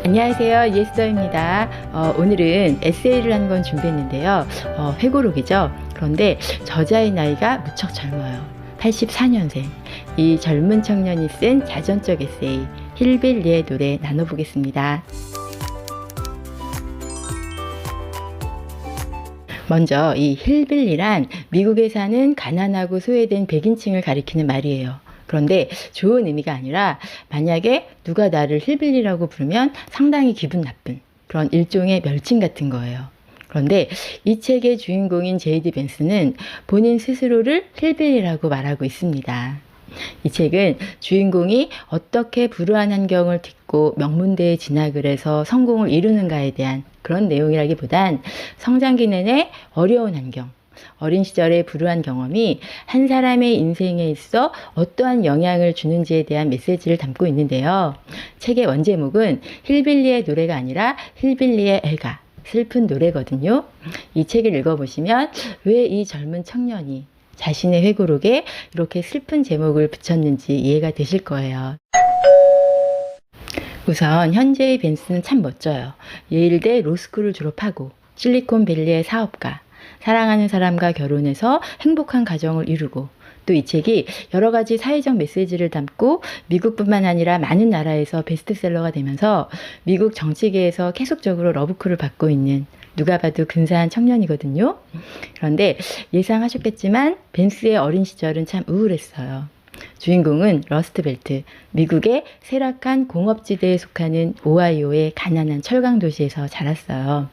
안녕하세요. 예스더입니다. 오늘은 에세이를 한 권 준비했는데요. 회고록이죠. 그런데 저자의 나이가 무척 젊어요. 84년생. 이 젊은 청년이 쓴 자전적 에세이 힐빌리의 노래 나눠보겠습니다. 먼저 이 힐빌리란 미국에 사는 가난하고 소외된 백인층을 가리키는 말이에요. 그런데 좋은 의미가 아니라 만약에 누가 나를 힐빌리라고 부르면 상당히 기분 나쁜 그런 일종의 멸칭 같은 거예요. 그런데 이 책의 주인공인 제이디 벤스는 본인 스스로를 힐빌리라고 말하고 있습니다. 이 책은 주인공이 어떻게 불우한 환경을 딛고 명문대에 진학을 해서 성공을 이루는가에 대한 그런 내용이라기보단 성장기 내내 어려운 환경, 어린 시절의 불우한 경험이 한 사람의 인생에 있어 어떠한 영향을 주는지에 대한 메시지를 담고 있는데요. 책의 원제목은 힐빌리의 노래가 아니라 힐빌리의 애가, 슬픈 노래거든요. 이 책을 읽어보시면 왜 이 젊은 청년이 자신의 회고록에 이렇게 슬픈 제목을 붙였는지 이해가 되실 거예요. 우선 현재의 벤스는 참 멋져요. 예일대 로스쿨을 졸업하고 실리콘밸리의 사업가, 사랑하는 사람과 결혼해서 행복한 가정을 이루고 또 이 책이 여러 가지 사회적 메시지를 담고 미국뿐만 아니라 많은 나라에서 베스트셀러가 되면서 미국 정치계에서 계속적으로 러브콜을 받고 있는 누가 봐도 근사한 청년이거든요. 그런데 예상하셨겠지만 벤스의 어린 시절은 참 우울했어요. 주인공은 러스트벨트, 미국의 쇠락한 공업지대에 속하는 오하이오의 가난한 철강 도시에서 자랐어요.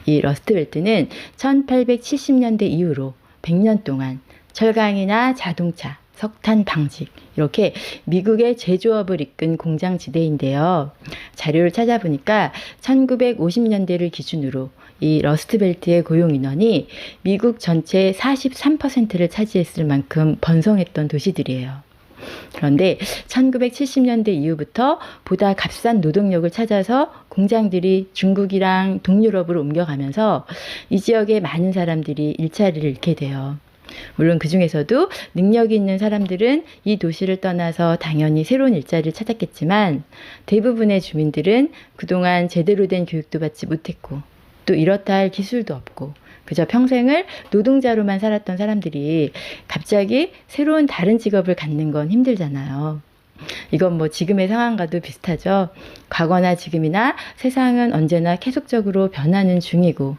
이 러스트벨트는 1870년대 이후로 100년 동안 철강이나 자동차, 석탄, 방직 이렇게 미국의 제조업을 이끈 공장지대인데요. 자료를 찾아보니까 1950년대를 기준으로 이 러스트벨트의 고용인원이 미국 전체의 43%를 차지했을 만큼 번성했던 도시들이에요. 그런데 1970년대 이후부터 보다 값싼 노동력을 찾아서 공장들이 중국이랑 동유럽으로 옮겨가면서 이 지역의 많은 사람들이 일자리를 잃게 돼요. 물론 그 중에서도 능력이 있는 사람들은 이 도시를 떠나서 당연히 새로운 일자리를 찾았겠지만 대부분의 주민들은 그동안 제대로 된 교육도 받지 못했고 또 이렇다 할 기술도 없고 그저 평생을 노동자로만 살았던 사람들이 갑자기 새로운 다른 직업을 갖는 건 힘들잖아요. 이건 뭐 지금의 상황과도 비슷하죠. 과거나 지금이나 세상은 언제나 계속적으로 변하는 중이고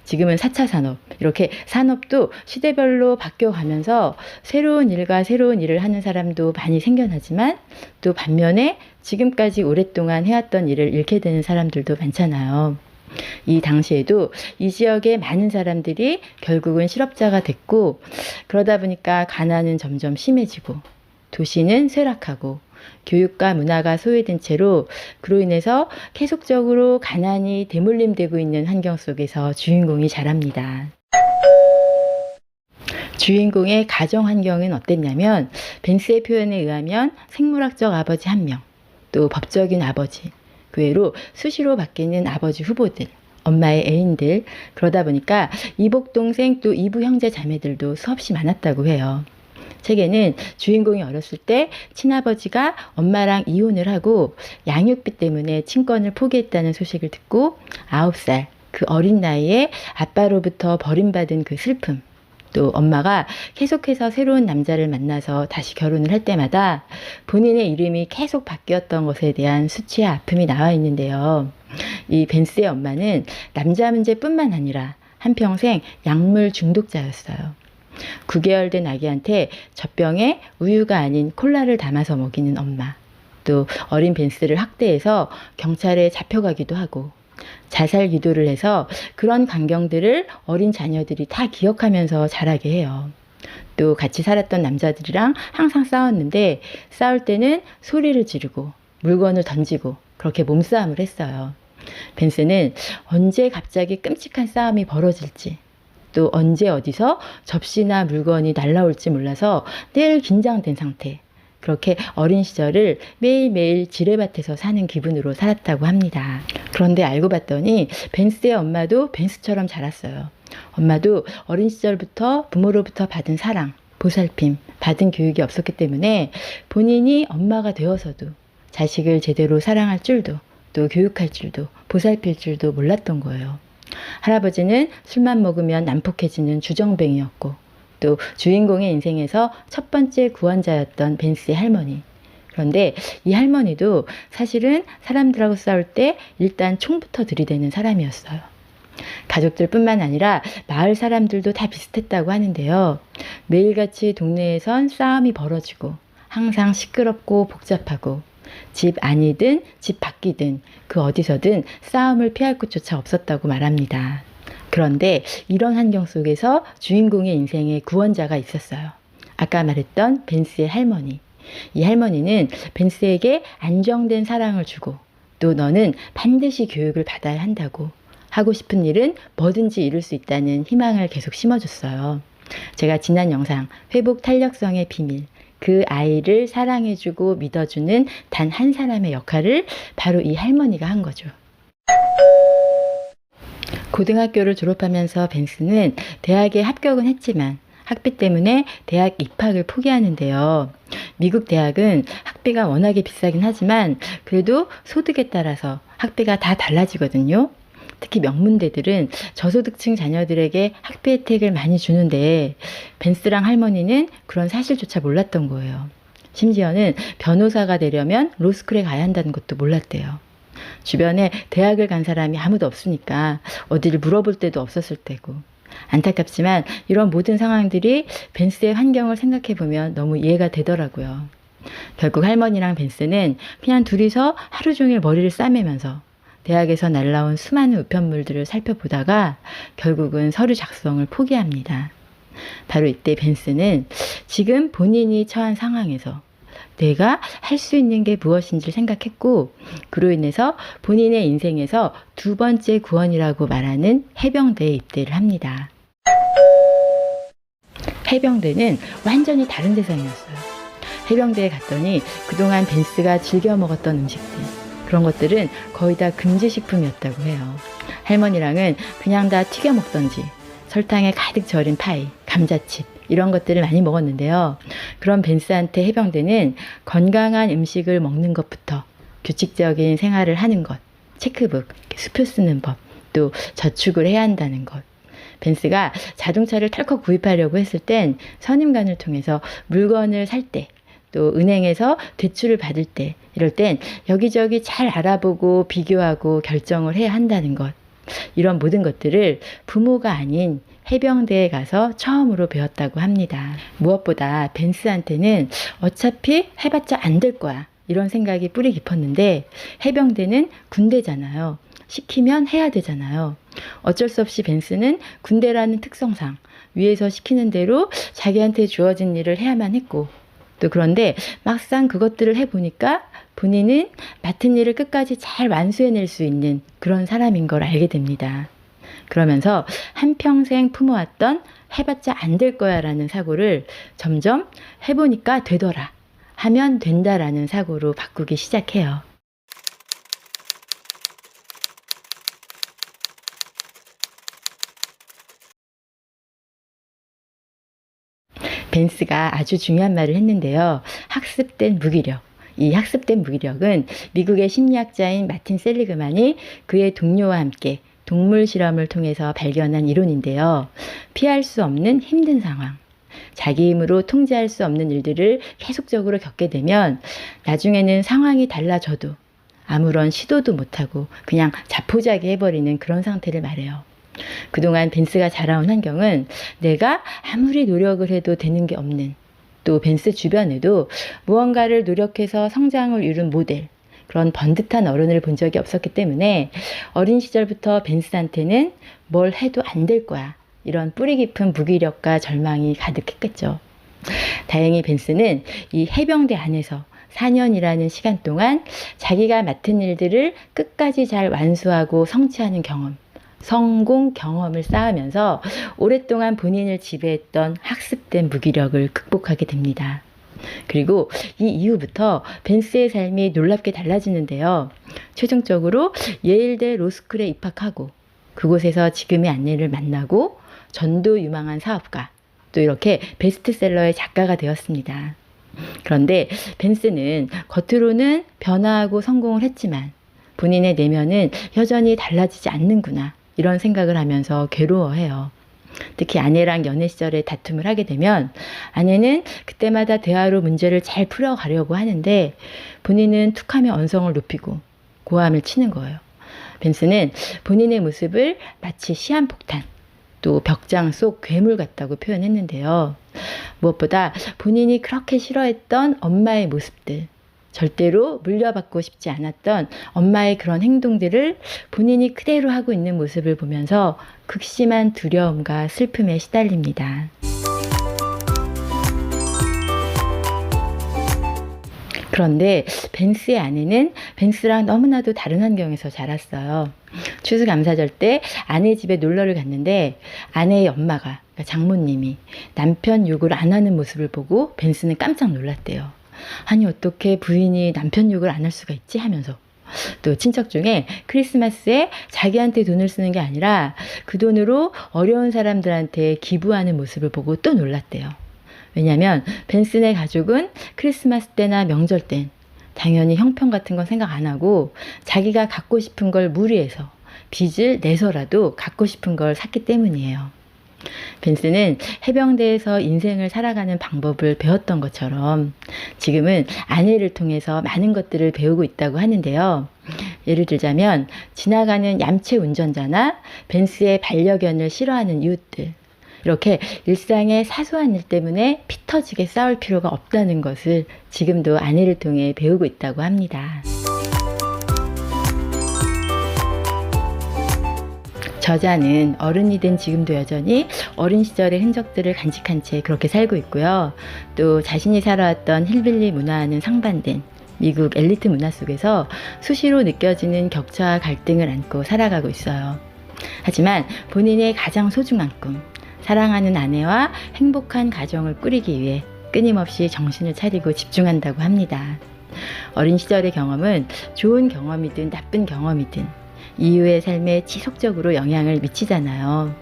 지금은 4차 산업, 이렇게 산업도 시대별로 바뀌어가면서 새로운 일과 새로운 일을 하는 사람도 많이 생겨나지만 또 반면에 지금까지 오랫동안 해왔던 일을 잃게 되는 사람들도 많잖아요. 이 당시에도 이 지역의 많은 사람들이 결국은 실업자가 됐고 그러다 보니까 가난은 점점 심해지고 도시는 쇠락하고 교육과 문화가 소외된 채로 그로 인해서 계속적으로 가난이 대물림되고 있는 환경 속에서 주인공이 자랍니다. 주인공의 가정 환경은 어땠냐면 벤스의 표현에 의하면 생물학적 아버지 1명, 또 법적인 아버지, 그 외로 수시로 바뀌는 아버지 후보들, 엄마의 애인들, 그러다 보니까 이복 동생 또 이부 형제 자매들도 수없이 많았다고 해요. 책에는 주인공이 어렸을 때 친아버지가 엄마랑 이혼을 하고 양육비 때문에 친권을 포기했다는 소식을 듣고 9살 그 어린 나이에 아빠로부터 버림받은 그 슬픔, 또 엄마가 계속해서 새로운 남자를 만나서 다시 결혼을 할 때마다 본인의 이름이 계속 바뀌었던 것에 대한 수치와 아픔이 나와 있는데요. 이 벤스의 엄마는 남자 문제뿐만 아니라 한평생 약물 중독자였어요. 9개월 된 아기한테 젖병에 우유가 아닌 콜라를 담아서 먹이는 엄마, 또 어린 벤스를 학대해서 경찰에 잡혀가기도 하고 자살 기도를 해서 그런 광경들을 어린 자녀들이 다 기억하면서 자라게 해요. 또 같이 살았던 남자들이랑 항상 싸웠는데 싸울 때는 소리를 지르고 물건을 던지고 그렇게 몸싸움을 했어요. 벤스는 언제 갑자기 끔찍한 싸움이 벌어질지 또 언제 어디서 접시나 물건이 날라올지 몰라서 늘 긴장된 상태. 그렇게 어린 시절을 매일매일 지뢰밭에서 사는 기분으로 살았다고 합니다. 그런데 알고 봤더니 벤스의 엄마도 벤스처럼 자랐어요. 엄마도 어린 시절부터 부모로부터 받은 사랑, 보살핌, 받은 교육이 없었기 때문에 본인이 엄마가 되어서도 자식을 제대로 사랑할 줄도 또 교육할 줄도 보살필 줄도 몰랐던 거예요. 할아버지는 술만 먹으면 난폭해지는 주정뱅이였고 또 주인공의 인생에서 첫 번째 구원자였던 벤스의 할머니. 그런데 이 할머니도 사실은 사람들하고 싸울 때 일단 총부터 들이대는 사람이었어요. 가족들뿐만 아니라 마을 사람들도 다 비슷했다고 하는데요. 매일같이 동네에선 싸움이 벌어지고 항상 시끄럽고 복잡하고 집 안이든 집 밖이든 그 어디서든 싸움을 피할 곳조차 없었다고 말합니다. 그런데 이런 환경 속에서 주인공의 인생에 구원자가 있었어요. 아까 말했던 벤스의 할머니. 이 할머니는 벤스에게 안정된 사랑을 주고 또 너는 반드시 교육을 받아야 한다고 하고 싶은 일은 뭐든지 이룰 수 있다는 희망을 계속 심어줬어요. 제가 지난 영상 회복 탄력성의 비밀 그 아이를 사랑해주고 믿어주는 단 한 사람의 역할을 바로 이 할머니가 한 거죠. 고등학교를 졸업하면서 벤스는 대학에 합격은 했지만 학비 때문에 대학 입학을 포기하는데요. 미국 대학은 학비가 워낙에 비싸긴 하지만 그래도 소득에 따라서 학비가 다 달라지거든요. 특히 명문대들은 저소득층 자녀들에게 학비 혜택을 많이 주는데 벤스랑 할머니는 그런 사실조차 몰랐던 거예요. 심지어는 변호사가 되려면 로스쿨에 가야 한다는 것도 몰랐대요. 주변에 대학을 간 사람이 아무도 없으니까 어디를 물어볼 데도 없었을 테고. 안타깝지만 이런 모든 상황들이 벤스의 환경을 생각해보면 너무 이해가 되더라고요. 결국 할머니랑 벤스는 그냥 둘이서 하루 종일 머리를 싸매면서 대학에서 날라온 수많은 우편물들을 살펴보다가 결국은 서류 작성을 포기합니다. 바로 이때 벤스는 지금 본인이 처한 상황에서 내가 할 수 있는 게 무엇인지를 생각했고 그로 인해서 본인의 인생에서 두 번째 구원이라고 말하는 해병대에 입대를 합니다. 해병대는 완전히 다른 세상이었어요. 해병대에 갔더니 그동안 벤스가 즐겨 먹었던 음식들 그런 것들은 거의 다 금지식품이었다고 해요. 할머니랑은 그냥 다 튀겨 먹던지 설탕에 가득 절인 파이, 감자칩 이런 것들을 많이 먹었는데요. 그런 벤스한테 해병대는 건강한 음식을 먹는 것부터 규칙적인 생활을 하는 것, 체크북, 수표 쓰는 법, 또 저축을 해야 한다는 것. 벤스가 자동차를 털컥 구입하려고 했을 땐 선임관을 통해서 물건을 살 때, 또 은행에서 대출을 받을 때 이럴 땐 여기저기 잘 알아보고 비교하고 결정을 해야 한다는 것. 이런 모든 것들을 부모가 아닌 해병대에 가서 처음으로 배웠다고 합니다. 무엇보다 벤스한테는 어차피 해봤자 안 될 거야 이런 생각이 뿌리 깊었는데 해병대는 군대잖아요. 시키면 해야 되잖아요. 어쩔 수 없이 벤스는 군대라는 특성상 위에서 시키는 대로 자기한테 주어진 일을 해야만 했고 또 그런데 막상 그것들을 해보니까 본인은 맡은 일을 끝까지 잘 완수해낼 수 있는 그런 사람인 걸 알게 됩니다. 그러면서 한평생 품어왔던 해봤자 안 될 거야 라는 사고를 점점 해보니까 되더라, 하면 된다라는 사고로 바꾸기 시작해요. 벤스가 아주 중요한 말을 했는데요. 학습된 무기력. 이 학습된 무기력은 미국의 심리학자인 마틴 셀리그만이 그의 동료와 함께 동물 실험을 통해서 발견한 이론인데요. 피할 수 없는 힘든 상황, 자기 힘으로 통제할 수 없는 일들을 계속적으로 겪게 되면 나중에는 상황이 달라져도 아무런 시도도 못하고 그냥 자포자기 해버리는 그런 상태를 말해요. 그동안 벤스가 자라온 환경은 내가 아무리 노력을 해도 되는 게 없는, 또 벤스 주변에도 무언가를 노력해서 성장을 이룬 모델, 그런 번듯한 어른을 본 적이 없었기 때문에 어린 시절부터 벤스한테는 뭘 해도 안 될 거야, 이런 뿌리 깊은 무기력과 절망이 가득했겠죠. 다행히 벤스는 이 해병대 안에서 4년이라는 시간 동안 자기가 맡은 일들을 끝까지 잘 완수하고 성취하는 경험, 성공 경험을 쌓으면서 오랫동안 본인을 지배했던 학습된 무기력을 극복하게 됩니다. 그리고 이 이후부터 벤스의 삶이 놀랍게 달라지는데요. 최종적으로 예일대 로스쿨에 입학하고 그곳에서 지금의 아내를 만나고 전도 유망한 사업가, 또 이렇게 베스트셀러의 작가가 되었습니다. 그런데 벤스는 겉으로는 변화하고 성공을 했지만 본인의 내면은 여전히 달라지지 않는구나. 이런 생각을 하면서 괴로워해요. 특히 아내랑 연애 시절에 다툼을 하게 되면 아내는 그때마다 대화로 문제를 잘 풀어가려고 하는데 본인은 툭하면 언성을 높이고 고함을 치는 거예요. 벤스는 본인의 모습을 마치 시한폭탄, 또 벽장 속 괴물 같다고 표현했는데요. 무엇보다 본인이 그렇게 싫어했던 엄마의 모습들, 절대로 물려받고 싶지 않았던 엄마의 그런 행동들을 본인이 그대로 하고 있는 모습을 보면서 극심한 두려움과 슬픔에 시달립니다. 그런데 벤스의 아내는 벤스랑 너무나도 다른 환경에서 자랐어요. 추수감사절 때 아내 집에 놀러를 갔는데 아내의 엄마가, 그러니까 장모님이 남편 욕을 안 하는 모습을 보고 벤스는 깜짝 놀랐대요. 아니 어떻게 부인이 남편 욕을 안 할 수가 있지 하면서 또 친척 중에 크리스마스에 자기한테 돈을 쓰는 게 아니라 그 돈으로 어려운 사람들한테 기부하는 모습을 보고 또 놀랐대요. 왜냐하면 벤슨의 가족은 크리스마스 때나 명절 땐 당연히 형편 같은 건 생각 안 하고 자기가 갖고 싶은 걸 무리해서 빚을 내서라도 갖고 싶은 걸 샀기 때문이에요. 벤슨은 해병대에서 인생을 살아가는 방법을 배웠던 것처럼 지금은 아내를 통해서 많은 것들을 배우고 있다고 하는데요. 예를 들자면 지나가는 얌체 운전자나 벤스의 반려견을 싫어하는 이웃들, 이렇게 일상의 사소한 일 때문에 피 터지게 싸울 필요가 없다는 것을 지금도 아내를 통해 배우고 있다고 합니다. 저자는 어른이 된 지금도 여전히 어린 시절의 흔적들을 간직한 채 그렇게 살고 있고요. 또 자신이 살아왔던 힐빌리 문화와는 상반된 미국 엘리트 문화 속에서 수시로 느껴지는 격차와 갈등을 안고 살아가고 있어요. 하지만 본인의 가장 소중한 꿈, 사랑하는 아내와 행복한 가정을 꾸리기 위해 끊임없이 정신을 차리고 집중한다고 합니다. 어린 시절의 경험은 좋은 경험이든 나쁜 경험이든 이후의 삶에 지속적으로 영향을 미치잖아요.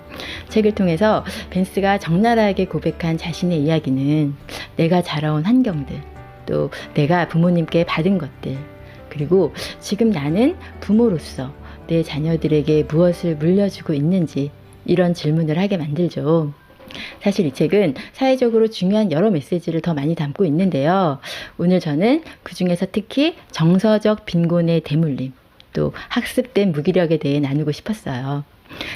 책을 통해서 벤스가 적나라하게 고백한 자신의 이야기는 내가 자라온 환경들, 또 내가 부모님께 받은 것들, 그리고 지금 나는 부모로서 내 자녀들에게 무엇을 물려주고 있는지 이런 질문을 하게 만들죠. 사실 이 책은 사회적으로 중요한 여러 메시지를 더 많이 담고 있는데요. 오늘 저는 그 중에서 특히 정서적 빈곤의 대물림, 또 학습된 무기력에 대해 나누고 싶었어요.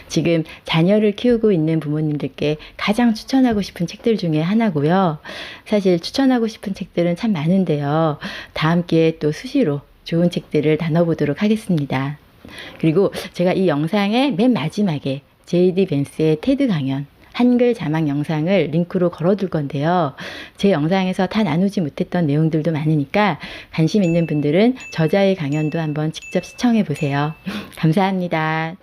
지금 자녀를 키우고 있는 부모님들께 가장 추천하고 싶은 책들 중에 하나고요. 사실 추천하고 싶은 책들은 참 많은데요. 다음 기회에 또 수시로 좋은 책들을 나눠보도록 하겠습니다. 그리고 제가 이 영상의 맨 마지막에 J.D. 벤스의 테드 강연 한글 자막 영상을 링크로 걸어둘 건데요. 제 영상에서 다 나누지 못했던 내용들도 많으니까 관심 있는 분들은 저자의 강연도 한번 직접 시청해 보세요. 감사합니다.